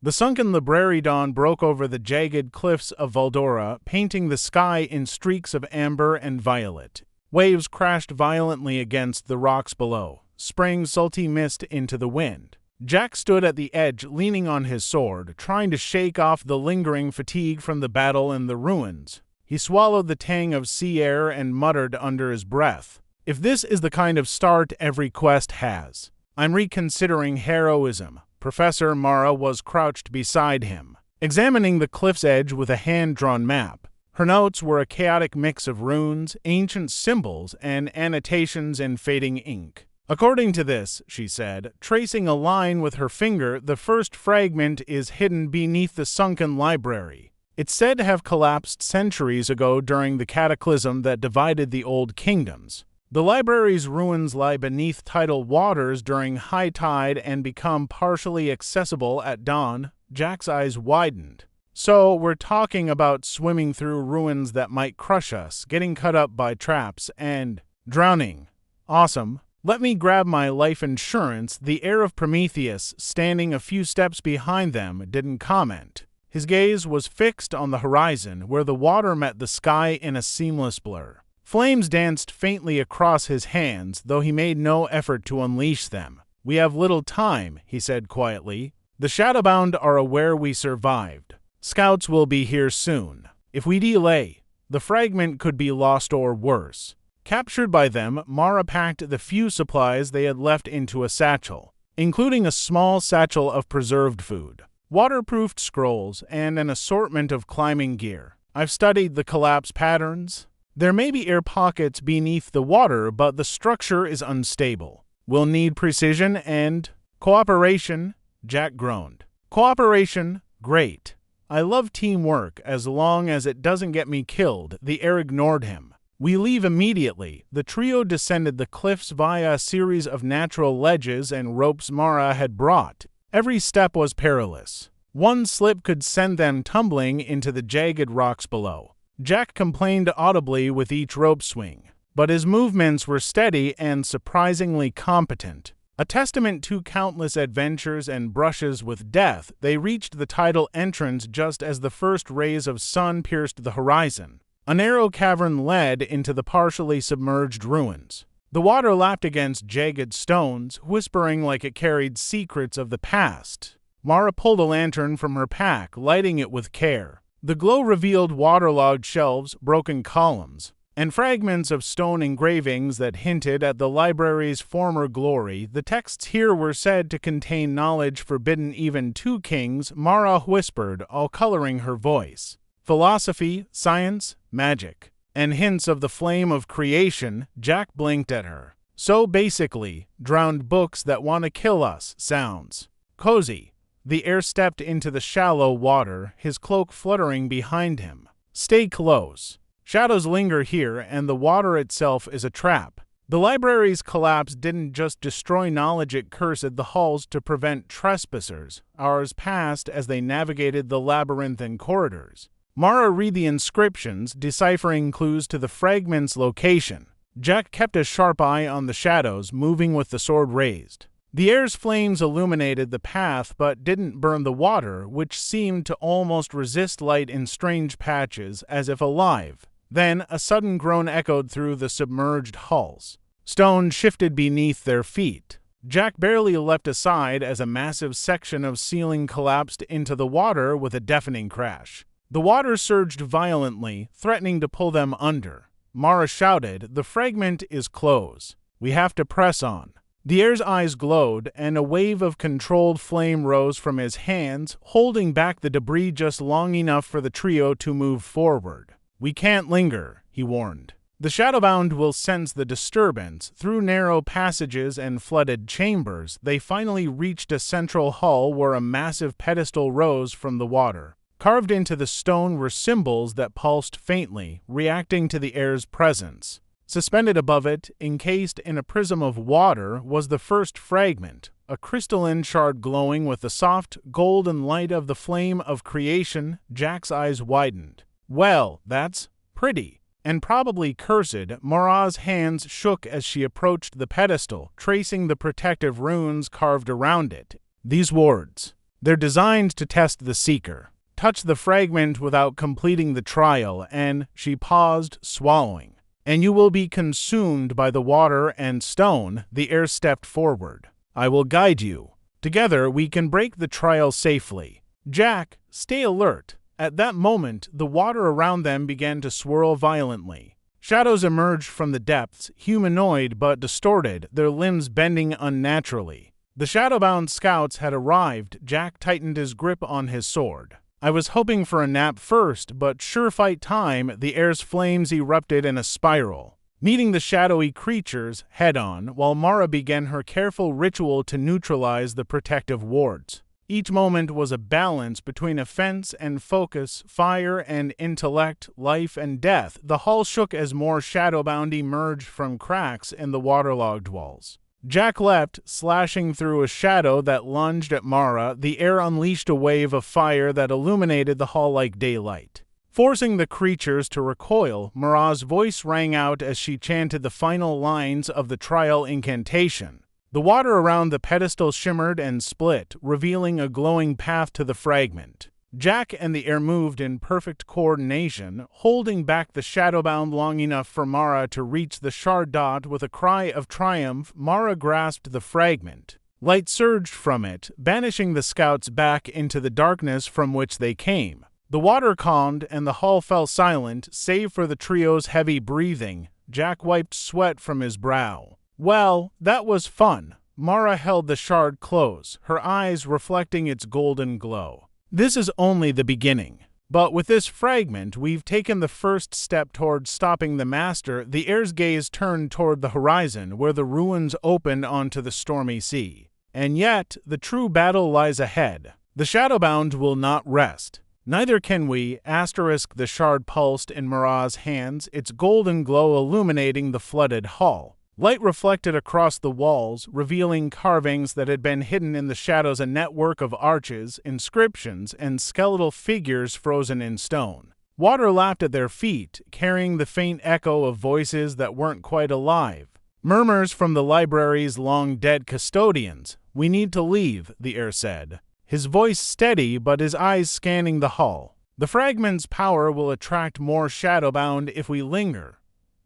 The sunken library dawn broke over the jagged cliffs of Valdora, painting the sky in streaks of amber and violet. Waves crashed violently against the rocks below, spraying salty mist into the wind. Jack stood at the edge, leaning on his sword, trying to shake off the lingering fatigue from the battle in the ruins. He swallowed the tang of sea air and muttered under his breath, "If this is the kind of start every quest has, I'm reconsidering heroism." Professor Mara was crouched beside him, examining the cliff's edge with a hand-drawn map. Her notes were a chaotic mix of runes, ancient symbols, and annotations in fading ink. "According to this," she said, tracing a line with her finger, "the first fragment is hidden beneath the Sunken Library. It's said to have collapsed centuries ago during the cataclysm that divided the old kingdoms. The library's ruins lie beneath tidal waters during high tide and become partially accessible at dawn." Jack's eyes widened. "So we're talking about swimming through ruins that might crush us, getting cut up by traps, and drowning. Awesome. Let me grab my life insurance." The heir of Prometheus, standing a few steps behind them, didn't comment. His gaze was fixed on the horizon, where the water met the sky in a seamless blur. Flames danced faintly across his hands, though he made no effort to unleash them. "We have little time," he said quietly. "The Shadowbound are aware we survived. Scouts will be here soon. If we delay, the fragment could be lost or worse." Captured by them, Mara packed the few supplies they had left into a satchel, including a small satchel of preserved food, waterproofed scrolls, and an assortment of climbing gear. "I've studied the collapse patterns. There may be air pockets beneath the water, but the structure is unstable. We'll need precision and cooperation," Jack groaned. "Cooperation? Great. I love teamwork as long as it doesn't get me killed." The heir ignored him. "We leave immediately." The trio descended the cliffs via a series of natural ledges and ropes Mara had brought. Every step was perilous. One slip could send them tumbling into the jagged rocks below. Jack complained audibly with each rope swing, but his movements were steady and surprisingly competent. A testament to countless adventures and brushes with death, they reached the tidal entrance just as the first rays of sun pierced the horizon. A narrow cavern led into the partially submerged ruins. The water lapped against jagged stones, whispering like it carried secrets of the past. Mara pulled a lantern from her pack, lighting it with care. The glow revealed waterlogged shelves, broken columns, and fragments of stone engravings that hinted at the library's former glory. The texts here were said to contain knowledge forbidden even to kings, Mara whispered, all coloring her voice. "Philosophy, science, magic, and hints of the flame of creation." Jack blinked at her. "So basically, drowned books that want to kill us. Sounds cozy." The heir stepped into the shallow water, his cloak fluttering behind him. "Stay close. Shadows linger here, and the water itself is a trap." The library's collapse didn't just destroy knowledge, it cursed the halls to prevent trespassers. Hours passed as they navigated the labyrinthine corridors. Mara read the inscriptions, deciphering clues to the fragment's location. Jack kept a sharp eye on the shadows, moving with the sword raised. The air's flames illuminated the path but didn't burn the water, which seemed to almost resist light in strange patches, as if alive. Then a sudden groan echoed through the submerged halls. Stone shifted beneath their feet. Jack barely leapt aside as a massive section of ceiling collapsed into the water with a deafening crash. The water surged violently, threatening to pull them under. Mara shouted, "The fragment is close. We have to press on." The heir's eyes glowed, and a wave of controlled flame rose from his hands, holding back the debris just long enough for the trio to move forward. "We can't linger," he warned. "The Shadowbound will sense the disturbance." Through narrow passages and flooded chambers, they finally reached a central hall where a massive pedestal rose from the water. Carved into the stone were symbols that pulsed faintly, reacting to the heir's presence. Suspended above it, encased in a prism of water, was the first fragment, a crystalline shard glowing with the soft, golden light of the flame of creation. Jack's eyes widened. "Well, that's pretty. And probably cursed." Mara's hands shook as she approached the pedestal, tracing the protective runes carved around it. "These wards, They're designed to test the seeker. Touch the fragment without completing the trial, and she paused, swallowing. And you will be consumed by the water and stone. The heir stepped forward. I will guide you. Together we can break the trial safely. Jack, stay alert. At that moment, the water around them began to swirl violently. Shadows emerged from the depths, humanoid but distorted, their limbs bending unnaturally. The shadowbound scouts had arrived. Jack tightened his grip on his sword. I was hoping for a nap first, but sure fight time. The air's flames erupted in a spiral, meeting the shadowy creatures head-on, while Mara began her careful ritual to neutralize the protective wards. Each moment was a balance between offense and focus, fire and intellect, life and death. The hall shook as more shadowbound emerged from cracks in the waterlogged walls. Jack leapt, slashing through a shadow that lunged at Mara. The air unleashed a wave of fire that illuminated the hall like daylight. Forcing the creatures to recoil, Mara's voice rang out as she chanted the final lines of the trial incantation. The water around the pedestal shimmered and split, revealing a glowing path to the fragment. Jack and the air moved in perfect coordination, holding back the shadowbound long enough for Mara to reach the shard dot. With a cry of triumph, Mara grasped the fragment. Light surged from it, banishing the scouts back into the darkness from which they came. The water calmed and the hall fell silent, save for the trio's heavy breathing. Jack wiped sweat from his brow. Well, that was fun. Mara held the shard close, her eyes reflecting its golden glow. This is only the beginning. But with this fragment, we've taken the first step toward stopping the Master. The heir's gaze turned toward the horizon, where the ruins opened onto the stormy sea. And yet, the true battle lies ahead. The Shadowbound will not rest. Neither can we. The shard pulsed in Mara's hands, its golden glow illuminating the flooded hall. Light reflected across the walls, revealing carvings that had been hidden in the shadows, a network of arches, inscriptions, and skeletal figures frozen in stone. Water lapped at their feet, carrying the faint echo of voices that weren't quite alive. Murmurs from the library's long-dead custodians. We need to leave, the heir said, his voice steady but his eyes scanning the hall. The fragment's power will attract more shadowbound if we linger.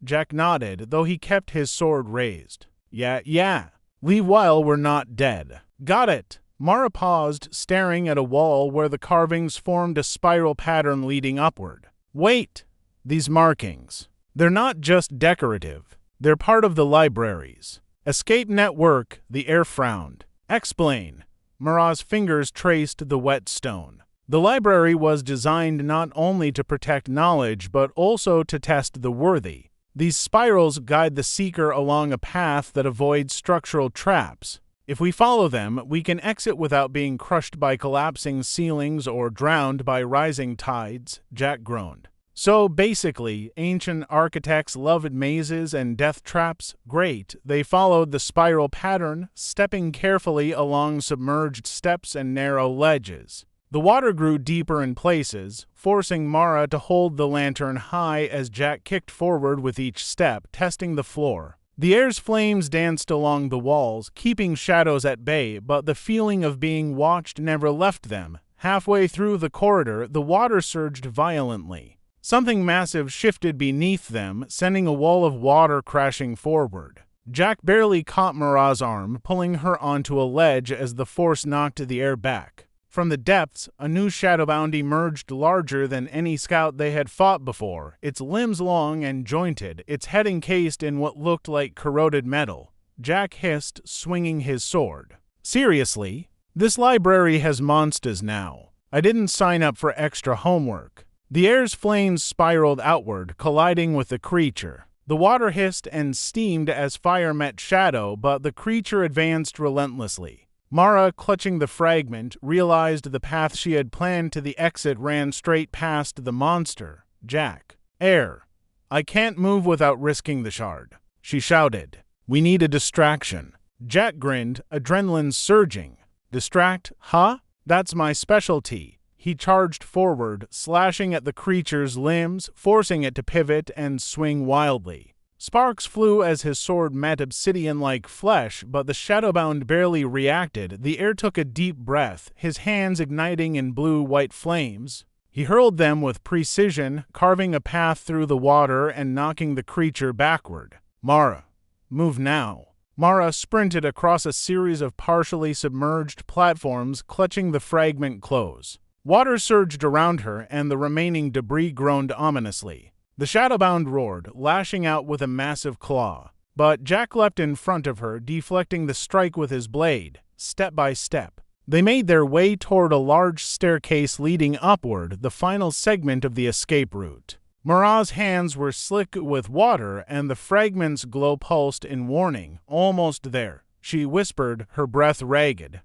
Jack nodded, though he kept his sword raised. Yeah. Leave while we're not dead. Got it. Mara paused, staring at a wall where the carvings formed a spiral pattern leading upward. Wait! These markings. They're not just decorative. They're part of the library's escape network. The heir frowned. Explain. Mara's fingers traced the wet stone. The library was designed not only to protect knowledge, but also to test the worthy. These spirals guide the seeker along a path that avoids structural traps. If we follow them, we can exit without being crushed by collapsing ceilings or drowned by rising tides, Jack groaned. So basically, ancient architects loved mazes and death traps. Great, they followed the spiral pattern, stepping carefully along submerged steps and narrow ledges. The water grew deeper in places, forcing Mara to hold the lantern high as Jack kicked forward with each step, testing the floor. The air's flames danced along the walls, keeping shadows at bay, but the feeling of being watched never left them. Halfway through the corridor, the water surged violently. Something massive shifted beneath them, sending a wall of water crashing forward. Jack barely caught Mara's arm, pulling her onto a ledge as the force knocked the air back. From the depths, a new shadowbound emerged, larger than any scout they had fought before, its limbs long and jointed, its head encased in what looked like corroded metal. Jack hissed, swinging his sword. Seriously? This library has monsters now. I didn't sign up for extra homework. The air's flames spiraled outward, colliding with the creature. The water hissed and steamed as fire met shadow, but the creature advanced relentlessly. Mara, clutching the fragment, realized the path she had planned to the exit ran straight past the monster. Jack. Air. I can't move without risking the shard. She shouted. We need a distraction. Jack grinned, adrenaline surging. Distract? Huh? That's my specialty. He charged forward, slashing at the creature's limbs, forcing it to pivot and swing wildly. Sparks flew as his sword met obsidian-like flesh, but the Shadowbound barely reacted. The heir took a deep breath, his hands igniting in blue-white flames. He hurled them with precision, carving a path through the water and knocking the creature backward. Mara, move now. Mara sprinted across a series of partially submerged platforms, clutching the fragment close. Water surged around her, and the remaining debris groaned ominously. The Shadowbound roared, lashing out with a massive claw. But Jack leapt in front of her, deflecting the strike with his blade, step by step. They made their way toward a large staircase leading upward, the final segment of the escape route. Mara's hands were slick with water, and the fragment's glow pulsed in warning. Almost there, she whispered, her breath ragged.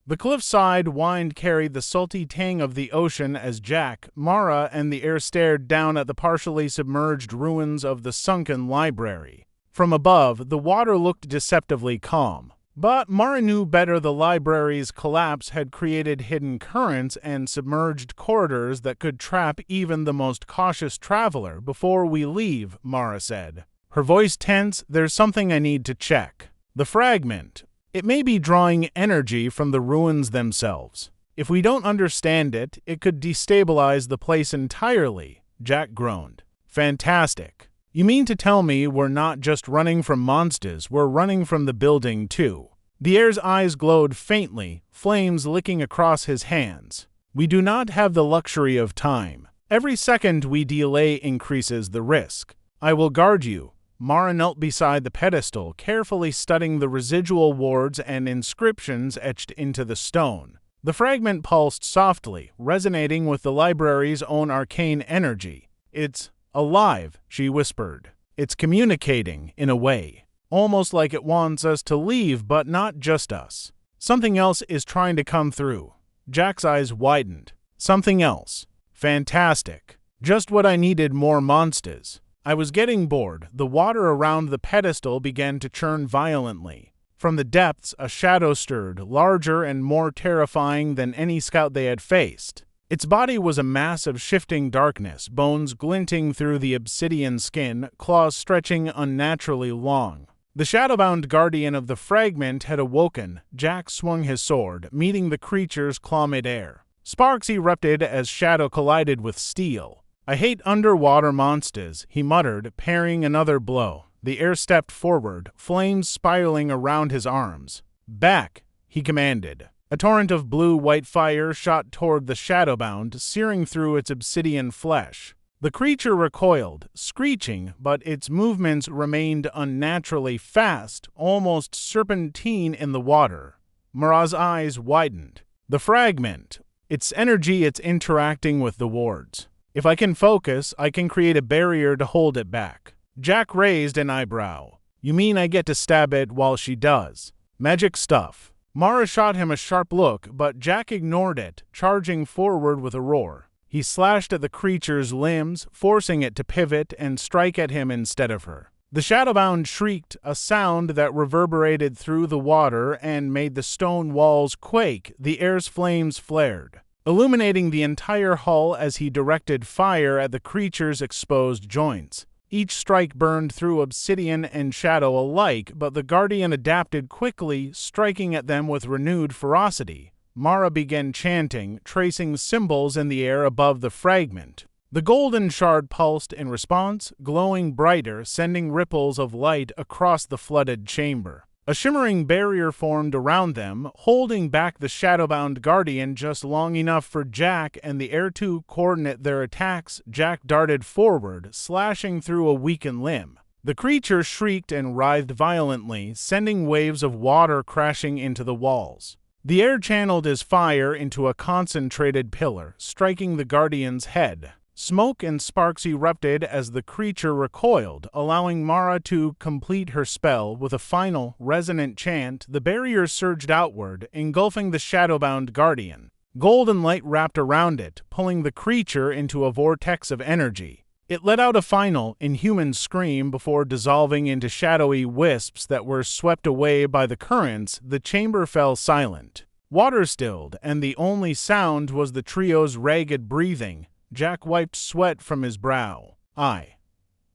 The cliffside wind carried the salty tang of the ocean as Jack, Mara, and the heir stared down at the partially submerged ruins of the Sunken Library. From above, the water looked deceptively calm. But Mara knew better. The library's collapse had created hidden currents and submerged corridors that could trap even the most cautious traveler. Before we leave, Mara said, her voice tense, there's something I need to check. The fragment. It may be drawing energy from the ruins themselves. If we don't understand it, it could destabilize the place entirely, Jack groaned. Fantastic. You mean to tell me we're not just running from monsters, we're running from the building too? The heir's eyes glowed faintly, flames licking across his hands. We do not have the luxury of time. Every second we delay increases the risk. I will guard you. Mara knelt beside the pedestal, carefully studying the residual wards and inscriptions etched into the stone. The fragment pulsed softly, resonating with the library's own arcane energy. It's alive, she whispered. It's communicating, in a way. Almost like it wants us to leave, but not just us. Something else is trying to come through. Jack's eyes widened. Something else. Fantastic. Just what I needed, more monsters. I was getting bored. The water around the pedestal began to churn violently. From the depths, a shadow stirred, larger and more terrifying than any scout they had faced. Its body was a mass of shifting darkness, bones glinting through the obsidian skin, claws stretching unnaturally long. The Shadowbound guardian of the fragment had awoken. Jack swung his sword, meeting the creature's claw mid-air. Sparks erupted as shadow collided with steel. I hate underwater monsters, he muttered, parrying another blow. The heir stepped forward, flames spiraling around his arms. Back, he commanded. A torrent of blue-white fire shot toward the Shadowbound, searing through its obsidian flesh. The creature recoiled, screeching, but its movements remained unnaturally fast, almost serpentine in the water. Mara's eyes widened. The fragment. Its energy, it's interacting with the wards. If I can focus, I can create a barrier to hold it back. Jack raised an eyebrow. You mean I get to stab it while she does? Magic stuff. Mara shot him a sharp look, but Jack ignored it, charging forward with a roar. He slashed at the creature's limbs, forcing it to pivot and strike at him instead of her. The Shadowbound shrieked, a sound that reverberated through the water and made the stone walls quake. The heir's flames flared, illuminating the entire hull as he directed fire at the creature's exposed joints. Each strike burned through obsidian and shadow alike, but the Guardian adapted quickly, striking at them with renewed ferocity. Mara began chanting, tracing symbols in the air above the fragment. The golden shard pulsed in response, glowing brighter, sending ripples of light across the flooded chamber. A shimmering barrier formed around them, holding back the Shadowbound Guardian just long enough for Jack and the heir to coordinate their attacks. Jack darted forward, slashing through a weakened limb. The creature shrieked and writhed violently, sending waves of water crashing into the walls. The heir channeled his fire into a concentrated pillar, striking the Guardian's head. Smoke and sparks erupted as the creature recoiled, allowing Mara to complete her spell. With a final, resonant chant, the barrier surged outward, engulfing the Shadowbound Guardian. Golden light wrapped around it, pulling the creature into a vortex of energy. It let out a final, inhuman scream before dissolving into shadowy wisps that were swept away by the currents. The chamber fell silent. Water stilled, and the only sound was the trio's ragged breathing. Jack wiped sweat from his brow.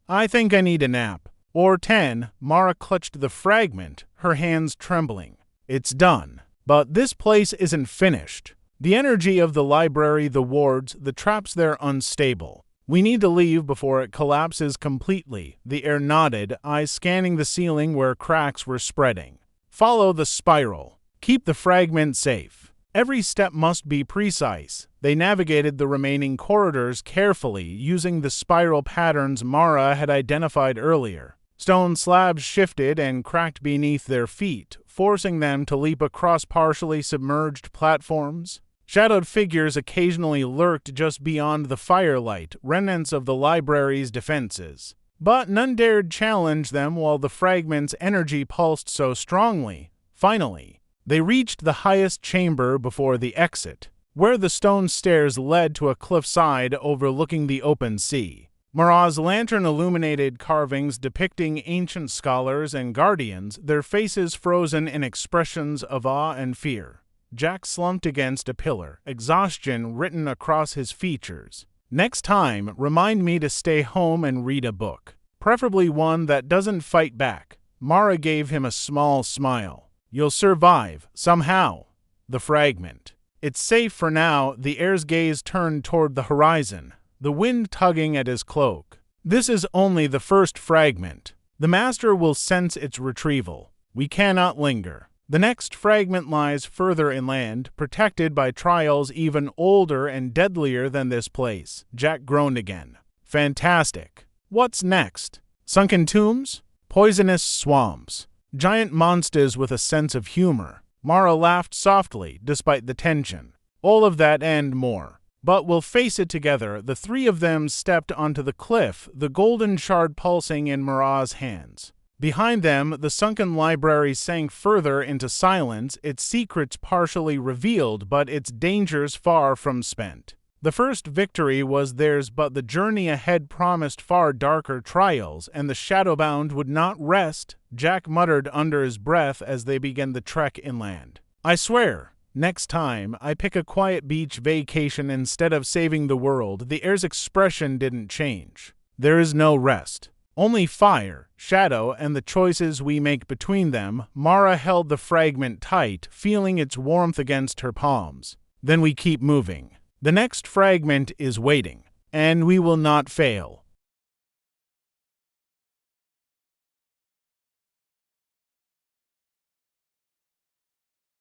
I think I need a nap. Or 10, Mara clutched the fragment, her hands trembling. It's done. But this place isn't finished. The energy of the library, the wards, the traps there unstable. We need to leave before it collapses completely. The heir nodded, eyes scanning the ceiling where cracks were spreading. Follow the spiral. Keep the fragment safe. Every step must be precise. They navigated the remaining corridors carefully, using the spiral patterns Mara had identified earlier. Stone slabs shifted and cracked beneath their feet, forcing them to leap across partially submerged platforms. Shadowed figures occasionally lurked just beyond the firelight, remnants of the library's defenses. But none dared challenge them while the fragment's energy pulsed so strongly. Finally, they reached the highest chamber before the exit, where the stone stairs led to a cliffside overlooking the open sea. Mara's lantern illuminated carvings depicting ancient scholars and guardians, their faces frozen in expressions of awe and fear. Jack slumped against a pillar, exhaustion written across his features. Next time, remind me to stay home and read a book, preferably one that doesn't fight back. Mara gave him a small smile. You'll survive, somehow. The fragment. It's safe for now. The heir's gaze turned toward the horizon, the wind tugging at his cloak. This is only the first fragment. The master will sense its retrieval. We cannot linger. The next fragment lies further inland, protected by trials even older and deadlier than this place. Jack groaned again. Fantastic. What's next? Sunken tombs? Poisonous swamps? Giant monsters with a sense of humor? Mara laughed softly, despite the tension. All of that and more. But we'll face it together. The three of them stepped onto the cliff, the golden shard pulsing in Mara's hands. Behind them, the sunken library sank further into silence, its secrets partially revealed, but its dangers far from spent. The first victory was theirs, but the journey ahead promised far darker trials, and the Shadowbound would not rest, Jack muttered under his breath as they began the trek inland. I swear, next time I pick a quiet beach vacation instead of saving the world. The heir's expression didn't change. There is no rest. Only fire, shadow, and the choices we make between them. Mara held the fragment tight, feeling its warmth against her palms. Then we keep moving. The next fragment is waiting, and we will not fail.